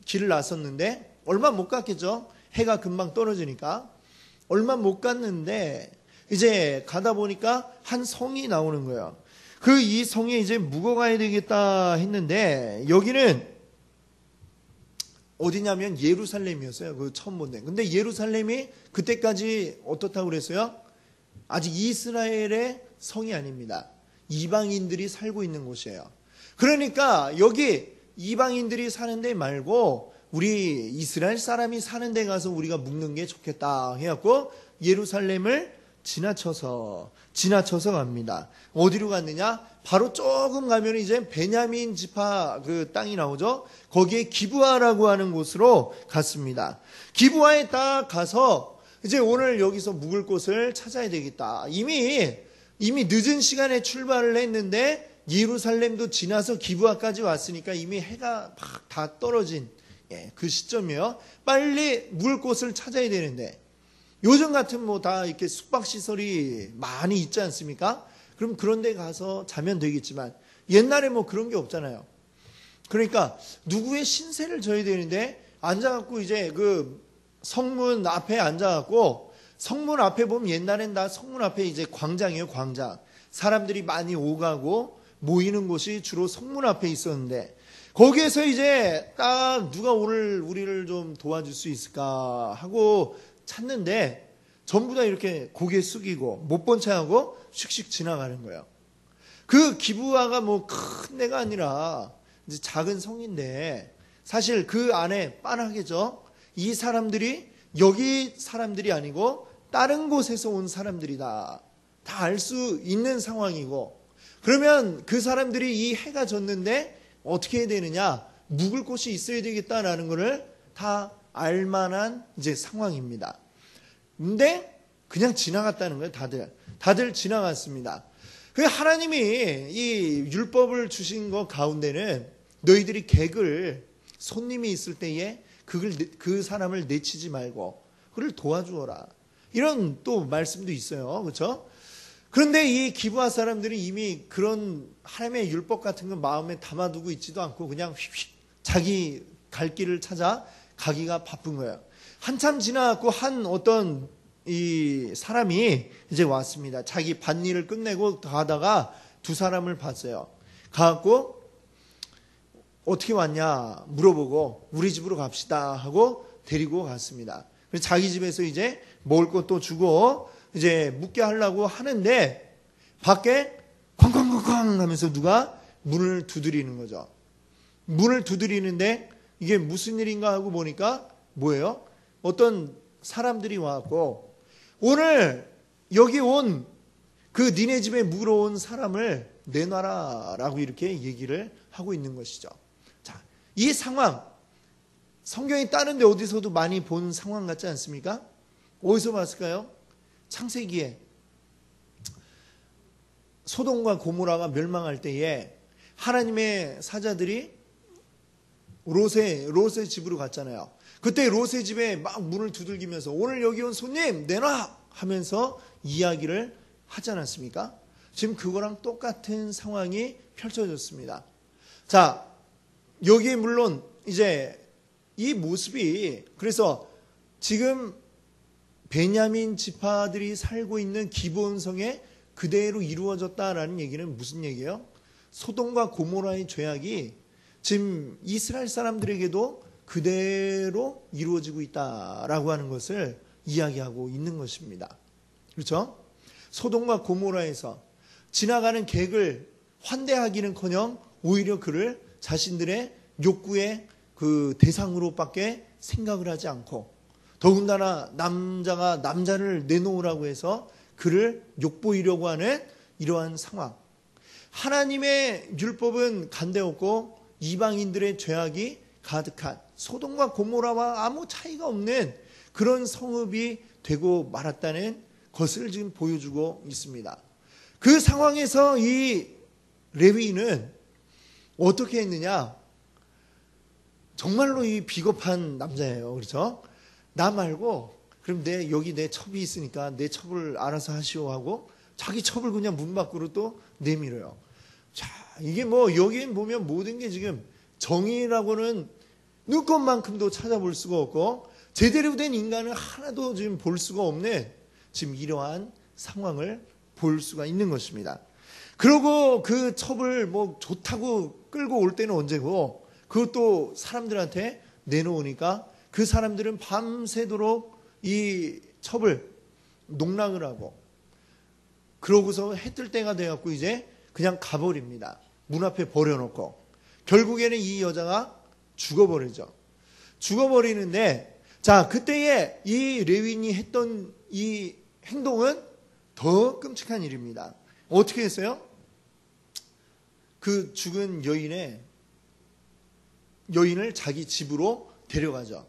길을 나섰는데 얼마 못 갔겠죠. 해가 금방 떨어지니까 얼마 못 갔는데 이제 가다 보니까 한 성이 나오는 거예요. 그 이 성에 이제 묵어가야 되겠다 했는데 여기는 어디냐면 예루살렘이었어요. 그 처음 본 데. 근데 예루살렘이 그때까지 어떻다고 그랬어요? 아직 이스라엘의 성이 아닙니다. 이방인들이 살고 있는 곳이에요. 그러니까 여기 이방인들이 사는 데 말고 우리 이스라엘 사람이 사는 데 가서 우리가 묵는 게 좋겠다 해갖고 예루살렘을 지나쳐서 갑니다. 어디로 갔느냐? 바로 조금 가면 이제 베냐민 지파 그 땅이 나오죠. 거기에 기브아라고 하는 곳으로 갔습니다. 기브아에 딱 가서 이제 오늘 여기서 묵을 곳을 찾아야 되겠다. 이미 늦은 시간에 출발을 했는데 예루살렘도 지나서 기브아까지 왔으니까 이미 해가 막 다 떨어진 그 시점이에요. 빨리 묵을 곳을 찾아야 되는데 요즘 같은 뭐 다 이렇게 숙박시설이 많이 있지 않습니까? 그럼 그런 데 가서 자면 되겠지만 옛날에 뭐 그런 게 없잖아요. 그러니까 누구의 신세를 져야 되는데 앉아갖고 이제 그 성문 앞에 앉아갖고 성문 앞에 보면 옛날엔 다 성문 앞에 이제 광장이에요, 광장. 사람들이 많이 오가고 모이는 곳이 주로 성문 앞에 있었는데 거기에서 이제 딱 누가 오늘 우리를 좀 도와줄 수 있을까 하고 찾는데 전부 다 이렇게 고개 숙이고 못 본 척하고 슉슉 지나가는 거예요. 그 기브아가 뭐 큰 데가 아니라 이제 작은 성인데 사실 그 안에 빤하겠죠. 이 사람들이 여기 사람들이 아니고 다른 곳에서 온 사람들이다. 다 알 수 있는 상황이고 그러면 그 사람들이 이 해가 졌는데 어떻게 해야 되느냐? 묵을 곳이 있어야 되겠다라는 것을 다 알만한 이제 상황입니다. 근데 그냥 지나갔다는 거예요. 다들 지나갔습니다. 하나님이 이 율법을 주신 것 가운데는 너희들이 객을 손님이 있을 때에 그 사람을 내치지 말고 그를 도와주어라. 이런 또 말씀도 있어요. 그렇죠? 그런데 이 기브아 사람들이 이미 그런 하나님의 율법 같은 건 마음에 담아두고 있지도 않고 그냥 휙휙 자기 갈 길을 찾아 가기가 바쁜 거예요. 한참 지나고 한 어떤 이 사람이 이제 왔습니다. 자기 밭일을 끝내고 가다가 두 사람을 봤어요. 가갖고 어떻게 왔냐 물어보고 우리 집으로 갑시다 하고 데리고 갔습니다. 그래서 자기 집에서 이제 먹을 것도 주고 이제 묵게 하려고 하는데 밖에 쾅쾅쾅쾅 하면서 누가 문을 두드리는 거죠. 문을 두드리는데 이게 무슨 일인가 하고 보니까 뭐예요? 어떤 사람들이 와갖고 오늘 여기 온 그 니네 집에 묵으러 온 사람을 내놔라 라고 이렇게 얘기를 하고 있는 것이죠. 자, 이 상황 성경이 다른데 어디서도 많이 본 상황 같지 않습니까? 어디서 봤을까요? 창세기에 소돔과 고모라가 멸망할 때에 하나님의 사자들이 롯의 집으로 갔잖아요. 그때 롯의 집에 막 문을 두들기면서 오늘 여기 온 손님 내놔 하면서 이야기를 하지 않았습니까? 지금 그거랑 똑같은 상황이 펼쳐졌습니다. 자, 여기에 물론 이제 이 모습이 그래서 지금 베냐민 지파들이 살고 있는 기브온성에 그대로 이루어졌다라는 얘기는 무슨 얘기예요? 소돔과 고모라의 죄악이 지금 이스라엘 사람들에게도 그대로 이루어지고 있다라고 하는 것을 이야기하고 있는 것입니다. 그렇죠? 소돔과 고모라에서 지나가는 객을 환대하기는커녕 오히려 그를 자신들의 욕구의 그 대상으로밖에 생각을 하지 않고, 더군다나 남자가 남자를 내놓으라고 해서 그를 욕보이려고 하는 이러한 상황. 하나님의 율법은 간대없고 이방인들의 죄악이 가득한 소돔과 고모라와 아무 차이가 없는 그런 성읍이 되고 말았다는 것을 지금 보여주고 있습니다. 그 상황에서 이 레위인은 어떻게 했느냐? 정말로 이 비겁한 남자예요. 그렇죠? 나 말고 그럼 여기 내 첩이 있으니까 내 첩을 알아서 하시오 하고 자기 첩을 그냥 문 밖으로 또 내밀어요. 자, 이게 뭐 여기엔 보면 모든 게 지금 정의라고는 눈꽃만큼도 찾아볼 수가 없고 제대로 된 인간을 하나도 지금 볼 수가 없는 지금 이러한 상황을 볼 수가 있는 것입니다. 그리고 그 첩을 뭐 좋다고 끌고 올 때는 언제고, 그것도 사람들한테 내놓으니까 그 사람들은 밤새도록 이 첩을 농락을 하고, 그러고서 해 뜰 때가 돼갖고 이제 그냥 가버립니다. 문 앞에 버려놓고. 결국에는 이 여자가 죽어버리죠. 죽어버리는데, 자, 그때에 이 레위인이 했던 이 행동은 더 끔찍한 일입니다. 어떻게 했어요? 그 죽은 여인을 자기 집으로 데려가죠.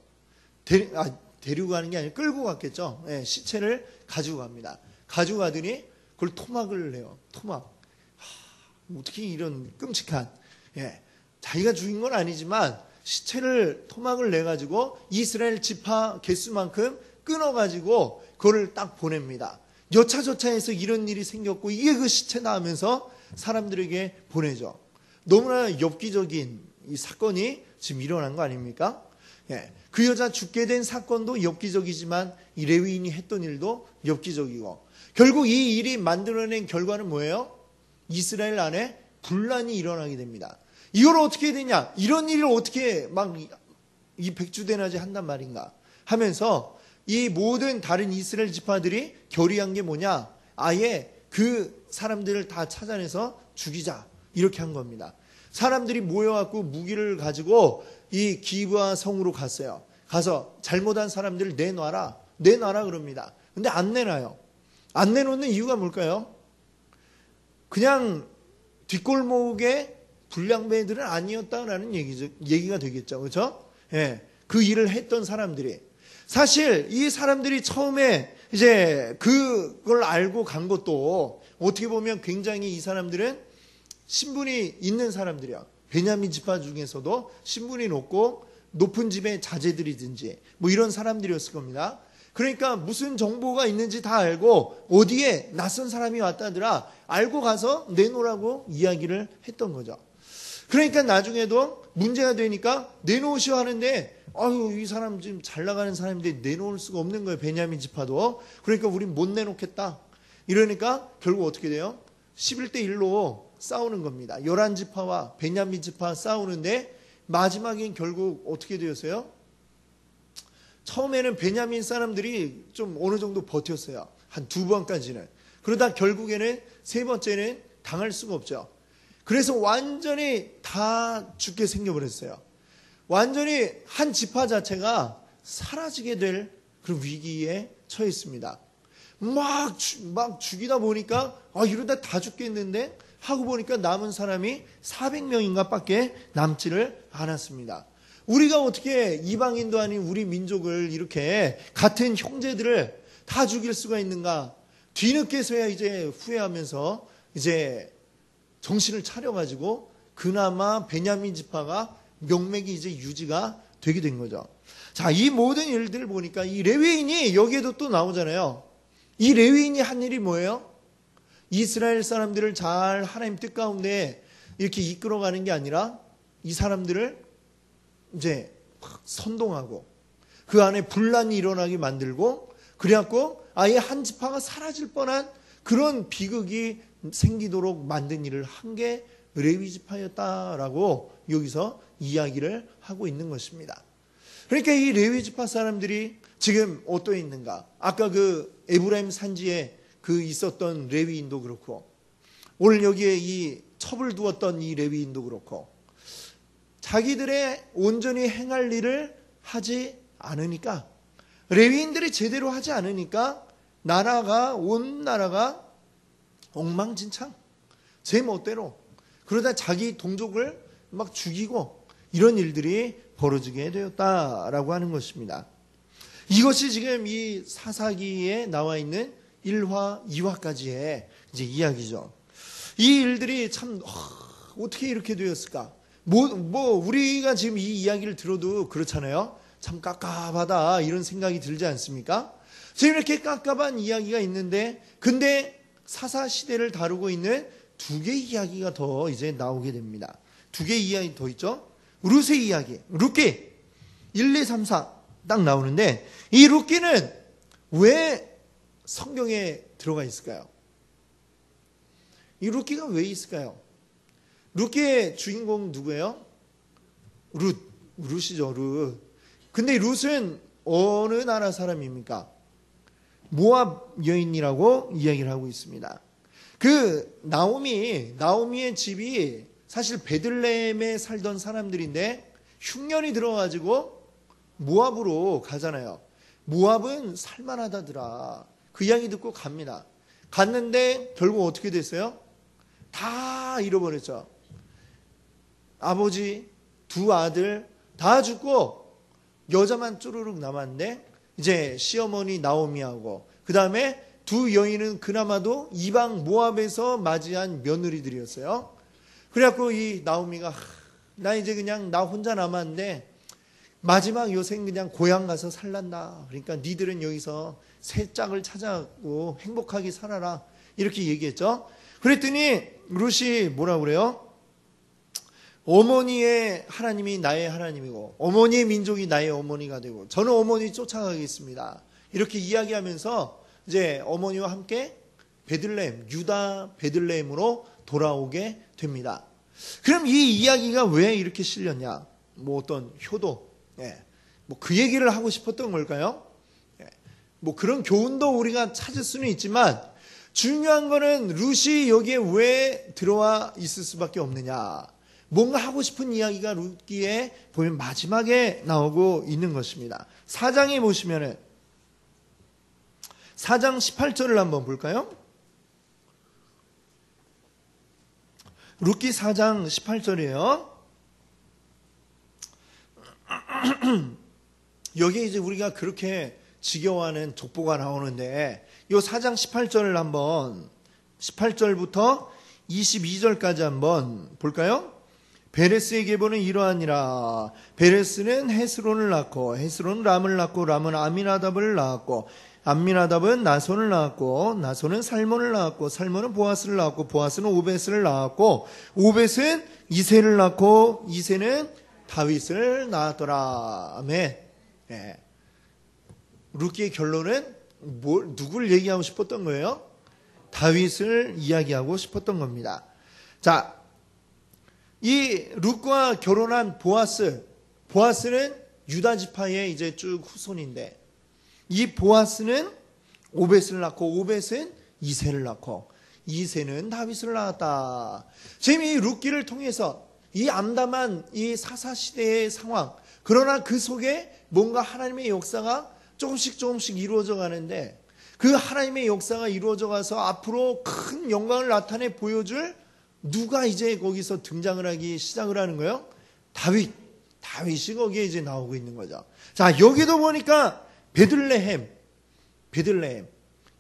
데리고 가는 게 아니라 끌고 갔겠죠. 예, 시체를 가지고 갑니다. 가지고 가더니 그걸 토막을 해요. 토막. 어떻게 이런 끔찍한, 자기가 죽인 건 아니지만 시체를 토막을 내가지고 이스라엘 지파 개수만큼 끊어가지고 그거를 딱 보냅니다. 여차저차해서 이런 일이 생겼고 이게 그 시체다 하면서 사람들에게 보내죠. 너무나 엽기적인 이 사건이 지금 일어난 거 아닙니까? 그 여자 죽게 된 사건도 엽기적이지만 이 레위인이 했던 일도 엽기적이고, 결국 이 일이 만들어낸 결과는 뭐예요? 이스라엘 안에 분란이 일어나게 됩니다. 이걸 어떻게 해야 되냐? 이런 일을 어떻게 막 이 백주대낮에 한단 말인가 하면서 이 모든 다른 이스라엘 지파들이 결의한 게 뭐냐? 아예 그 사람들을 다 찾아내서 죽이자, 이렇게 한 겁니다. 사람들이 모여갖고 무기를 가지고 이 기브아 성으로 갔어요. 가서 잘못한 사람들을 내놔라 그럽니다. 근데 안 내놔요. 안 내놓는 이유가 뭘까요? 그냥 뒷골목의 불량배들은 아니었다라는 얘기가 되겠죠. 그렇죠? 그 일을 했던 사람들이, 사실 이 사람들이 처음에 이제 그걸 알고 간 것도 어떻게 보면 굉장히 이 사람들은 신분이 있는 사람들이야. 베냐민 지파 중에서도 신분이 높은 집의 자제들이든지 뭐 이런 사람들이었을 겁니다. 그러니까 무슨 정보가 있는지 다 알고 어디에 낯선 사람이 왔다더라 알고 가서 내놓으라고 이야기를 했던 거죠. 그러니까 나중에도 문제가 되니까 내놓으시오 하는데, 아유, 이 사람 지금 잘 나가는 사람인데 내놓을 수가 없는 거예요. 베냐민 지파도. 그러니까 우린 못 내놓겠다. 이러니까 결국 어떻게 돼요? 11대 1로 싸우는 겁니다. 11지파와 베냐민 지파 싸우는데 마지막엔 결국 어떻게 되었어요? 처음에는 베냐민 사람들이 좀 어느 정도 버텼어요. 한 2번까지는. 그러다 결국에는 3번째는 당할 수가 없죠. 그래서 완전히 다 죽게 생겨버렸어요. 완전히 한 지파 자체가 사라지게 될 그런 위기에 처했습니다. 막 죽이다 보니까 이러다 다 죽겠는데 하고 보니까 남은 사람이 400명인가 밖에 남지를 않았습니다. 우리가 어떻게 이방인도 아닌 우리 민족을 이렇게 같은 형제들을 다 죽일 수가 있는가? 뒤늦게서야 이제 후회하면서 이제 정신을 차려가지고 그나마 베냐민 지파가 명맥이 이제 유지가 되게 된 거죠. 자, 이 모든 일들을 보니까 이 레위인이 여기에도 또 나오잖아요. 이 레위인이 한 일이 뭐예요? 이스라엘 사람들을 잘 하나님 뜻 가운데 이렇게 이끌어가는 게 아니라 이 사람들을 이제 선동하고 그 안에 분란이 일어나게 만들고, 그래갖고 아예 한 지파가 사라질 뻔한 그런 비극이 생기도록 만든 일을 한 게 레위 지파였다라고 여기서 이야기를 하고 있는 것입니다. 그러니까 이 레위 지파 사람들이 지금 어떠해 있는가? 아까 그 에브라임 산지에 그 있었던 레위인도 그렇고, 오늘 여기에 이 첩을 두었던 이 레위인도 그렇고, 자기들의 온전히 행할 일을 하지 않으니까, 레위인들이 제대로 하지 않으니까 온 나라가 엉망진창, 제 멋대로, 그러다 자기 동족을 막 죽이고 이런 일들이 벌어지게 되었다라고 하는 것입니다. 이것이 지금 이 사사기에 나와 있는 1화, 2화까지의 이제 이야기죠. 이 일들이 참 어떻게 이렇게 되었을까? 우리가 지금 이 이야기를 들어도 그렇잖아요. 참 깝깝하다 이런 생각이 들지 않습니까? 지금 이렇게 깝깝한 이야기가 있는데, 근데 사사 시대를 다루고 있는 두 개의 이야기가 더 이제 나오게 됩니다. 두 개의 이야기 더 있죠. 룻의 이야기, 룻기 1, 2, 3, 4 딱 나오는데, 이 룻기는 왜 성경에 들어가 있을까요? 이 룻기가 왜 있을까요? 룻기의 주인공 누구예요? 룻이죠, 룻. 근데 룻은 어느 나라 사람입니까? 모압 여인이라고 이야기를 하고 있습니다. 그 나오미의 집이 사실 베들레헴에 살던 사람들인데 흉년이 들어가지고 모압으로 가잖아요. 모압은 살만하다더라. 그 이야기 듣고 갑니다. 갔는데 결국 어떻게 됐어요? 다 잃어버렸죠. 아버지, 두 아들 다 죽고 여자만 쭈루룩 남았는데, 이제 시어머니 나오미하고 그 다음에 두 여인은 그나마도 이방 모압에서 맞이한 며느리들이었어요. 그래갖고 이 나오미가 나 이제 그냥 나 혼자 남았는데 마지막 요생 그냥 고향 가서 살란다. 그러니까 니들은 여기서 새 짝을 찾아가고 행복하게 살아라. 이렇게 얘기했죠. 그랬더니 룻이 뭐라 그래요? 어머니의 하나님이 나의 하나님이고 어머니의 민족이 나의 어머니가 되고 저는 어머니 쫓아가겠습니다. 이렇게 이야기하면서 이제 어머니와 함께 베들레헴, 유다 베들레헴으로 돌아오게 됩니다. 그럼 이 이야기가 왜 이렇게 실렸냐? 뭐 어떤 효도, 뭐 그 얘기를 하고 싶었던 걸까요? 뭐 그런 교훈도 우리가 찾을 수는 있지만 중요한 거는 룻이 여기에 왜 들어와 있을 수밖에 없느냐? 뭔가 하고 싶은 이야기가 룻기에 보면 마지막에 나오고 있는 것입니다. 4장에 보시면은 4장 18절을 한번 볼까요? 룻기 4장 18절이에요. 여기에 이제 우리가 그렇게 지겨워하는 족보가 나오는데 이 4장 18절을 한번 18절부터 22절까지 한번 볼까요? 베레스의 계보는 이러하니라. 베레스는 헤스론을 낳고 헤스론은 람을 낳고 람은 아미나답을 낳았고 암미나답은 나손을 낳았고 나손은 살몬을 낳았고 살몬은 보아스를 낳았고 보아스는 오벳을 낳았고 오벳은 이새를 낳고 이새는 다윗을 낳았더라. 아멘. 룻기의 결론은 누구를 얘기하고 싶었던 거예요? 다윗을 이야기하고 싶었던 겁니다. 자, 이 룻과 결혼한 보아스는 유다 지파의 이제 쭉 후손인데 이 보아스는 오벳을 낳고 오벳은 이새를 낳고 이새는 다윗을 낳았다. 지금 이 룻기를 통해서 이 암담한 이 사사시대의 상황, 그러나 그 속에 뭔가 하나님의 역사가 조금씩 이루어져 가는데 그 하나님의 역사가 이루어져 가서 앞으로 큰 영광을 나타내 보여줄 누가 이제 거기서 등장을 하기 시작을 하는 거예요? 다윗이 거기에 이제 나오고 있는 거죠. 자, 여기도 보니까 베들레헴.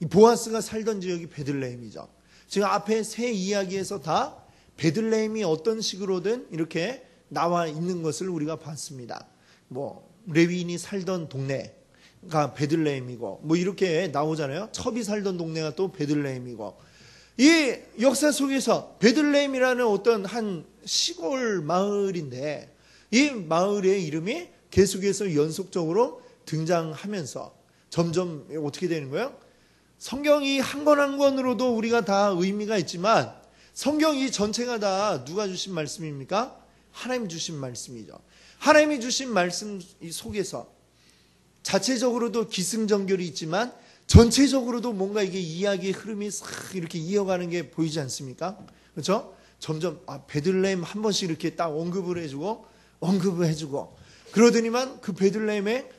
이 보아스가 살던 지역이 베들레헴이죠. 지금 앞에 세 이야기에서 다 베들레헴이 어떤 식으로든 이렇게 나와 있는 것을 우리가 봤습니다. 뭐 레위인이 살던 동네가 베들레헴이고 뭐 이렇게 나오잖아요. 첩이 살던 동네가 또 베들레헴이고 이 역사 속에서 베들레헴이라는 어떤 한 시골 마을인데 이 마을의 이름이 계속해서 연속적으로 등장하면서 점점 어떻게 되는 거예요? 성경이 한 권 한 권으로도 우리가 다 의미가 있지만 성경 이 전체가 다 누가 주신 말씀입니까? 하나님 주신 말씀이죠. 하나님이 주신 말씀 속에서 자체적으로도 기승전결이 있지만 전체적으로도 뭔가 이게 이야기의 흐름이 싹 이렇게 이어가는 게 보이지 않습니까? 그렇죠? 점점 베들레헴 한 번씩 이렇게 딱 언급을 해주고 그러더니만 그 베들레헴에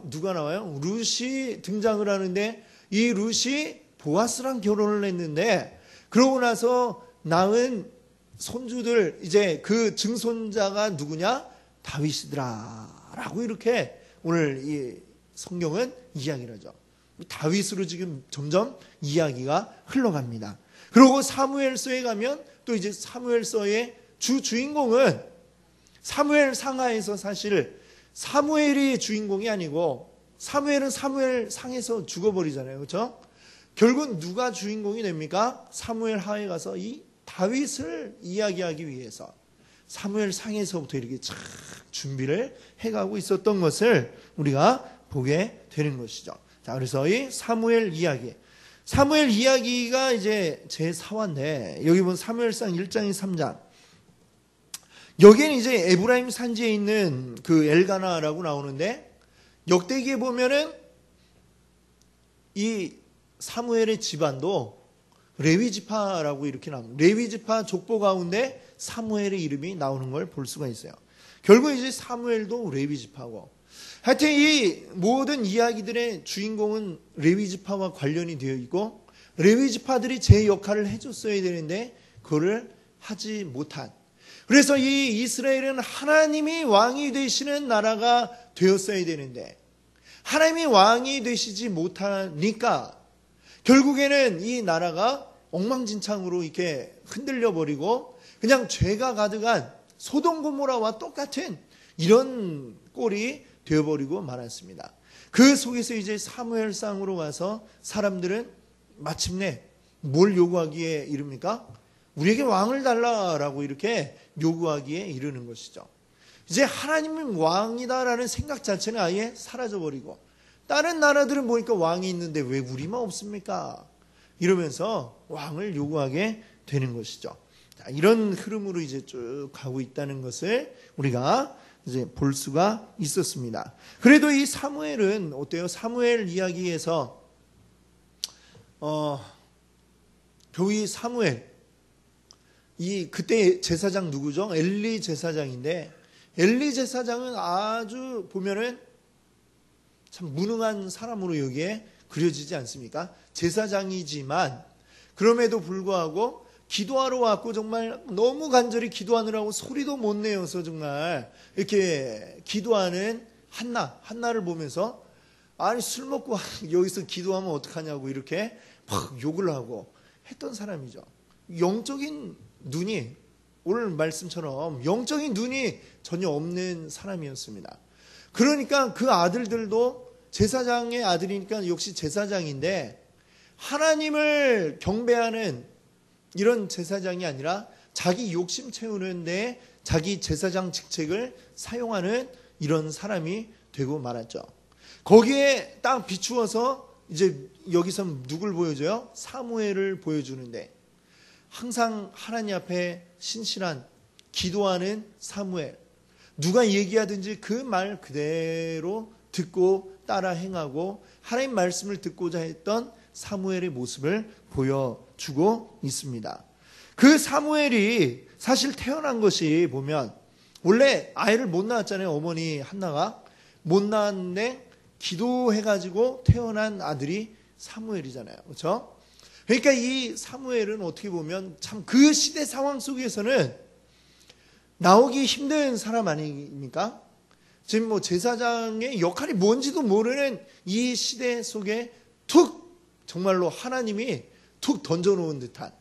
누가 나와요? 룻이 등장을 하는데 이 룻이 보아스랑 결혼을 했는데 그러고 나서 낳은 손주들 이제 그 증손자가 누구냐? 다윗이더라 라고 이렇게 오늘 이 성경은 이야기를 하죠. 다윗으로 지금 점점 이야기가 흘러갑니다. 그리고 사무엘서에 가면 또 이제 사무엘서의 주인공은 사무엘 상하에서 사실 사무엘이 주인공이 아니고 사무엘은 사무엘 상에서 죽어버리잖아요. 그렇죠? 결국 누가 주인공이 됩니까? 사무엘 하에 가서 이 다윗을 이야기하기 위해서 사무엘 상에서부터 이렇게 쫙 준비를 해가고 있었던 것을 우리가 보게 되는 것이죠. 자, 그래서 이 사무엘 이야기가 이제 제4화인데 여기 보면 사무엘상 1장이 3장. 여기는 이제 에브라임 산지에 있는 그 엘가나라고 나오는데 역대기에 보면은 이 사무엘의 집안도 레위 지파라고 이렇게 나옵니다. 레위 지파 족보 가운데 사무엘의 이름이 나오는 걸 볼 수가 있어요. 결국 이제 사무엘도 레위 지파고 하여튼 이 모든 이야기들의 주인공은 레위 지파와 관련이 되어 있고 레위 지파들이 제 역할을 해줬어야 되는데 그거를 하지 못한 그래서 이 이스라엘은 하나님이 왕이 되시는 나라가 되었어야 되는데 하나님이 왕이 되시지 못하니까 결국에는 이 나라가 엉망진창으로 이렇게 흔들려 버리고 그냥 죄가 가득한 소돔 고모라와 똑같은 이런 꼴이 되어버리고 말았습니다. 그 속에서 이제 사무엘상으로 가서 사람들은 마침내 뭘 요구하기에 이릅니까? 우리에게 왕을 달라라고 이렇게 요구하기에 이르는 것이죠. 이제 하나님은 왕이다라는 생각 자체는 아예 사라져버리고 다른 나라들은 보니까 왕이 있는데 왜 우리만 없습니까? 이러면서 왕을 요구하게 되는 것이죠. 자, 이런 흐름으로 이제 쭉 가고 있다는 것을 우리가 이제 볼 수가 있었습니다. 그래도 이 사무엘은 어때요? 사무엘 이야기에서 교위 사무엘 이 그때 제사장 누구죠? 엘리 제사장인데 엘리 제사장은 아주 보면은 참 무능한 사람으로 여기에 그려지지 않습니까? 제사장이지만 그럼에도 불구하고 기도하러 왔고 정말 너무 간절히 기도하느라고 소리도 못 내어서 정말 이렇게 기도하는 한나를 보면서 아니 술 먹고 여기서 기도하면 어떡하냐고 이렇게 막 욕을 하고 했던 사람이죠. 영적인 눈이 오늘 말씀처럼 영적인 눈이 전혀 없는 사람이었습니다. 그러니까 그 아들들도 제사장의 아들이니까 역시 제사장인데 하나님을 경배하는 이런 제사장이 아니라 자기 욕심 채우는데 자기 제사장 직책을 사용하는 이런 사람이 되고 말았죠. 거기에 딱 비추어서 이제 여기서 누굴 보여줘요? 사무엘을 보여주는데 항상 하나님 앞에 신실한 기도하는 사무엘 누가 얘기하든지 그 말 그대로 듣고 따라 행하고 하나님 말씀을 듣고자 했던 사무엘의 모습을 보여주고 있습니다. 그 사무엘이 사실 태어난 것이 보면 원래 아이를 못 낳았잖아요. 어머니 한나가 못 낳았는데 기도해가지고 태어난 아들이 사무엘이잖아요. 그렇죠? 그러니까 이 사무엘은 어떻게 보면 참 그 시대 상황 속에서는 나오기 힘든 사람 아닙니까? 지금 뭐 제사장의 역할이 뭔지도 모르는 이 시대 속에 툭 정말로 하나님이 툭 던져놓은 듯한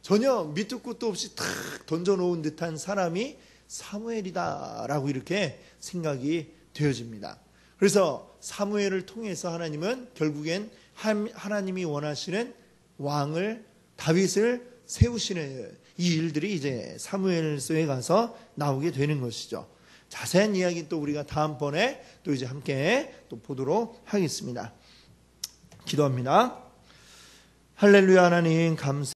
전혀 밑도 끝도 없이 탁 던져놓은 듯한 사람이 사무엘이다라고 이렇게 생각이 되어집니다. 그래서 사무엘을 통해서 하나님은 결국엔 하나님이 원하시는 왕을 다윗을 세우시는 이 일들이 이제 사무엘서에 가서 나오게 되는 것이죠. 자세한 이야기 또 우리가 다음번에 또 이제 함께 또 보도록 하겠습니다. 기도합니다. 할렐루야. 하나님 감사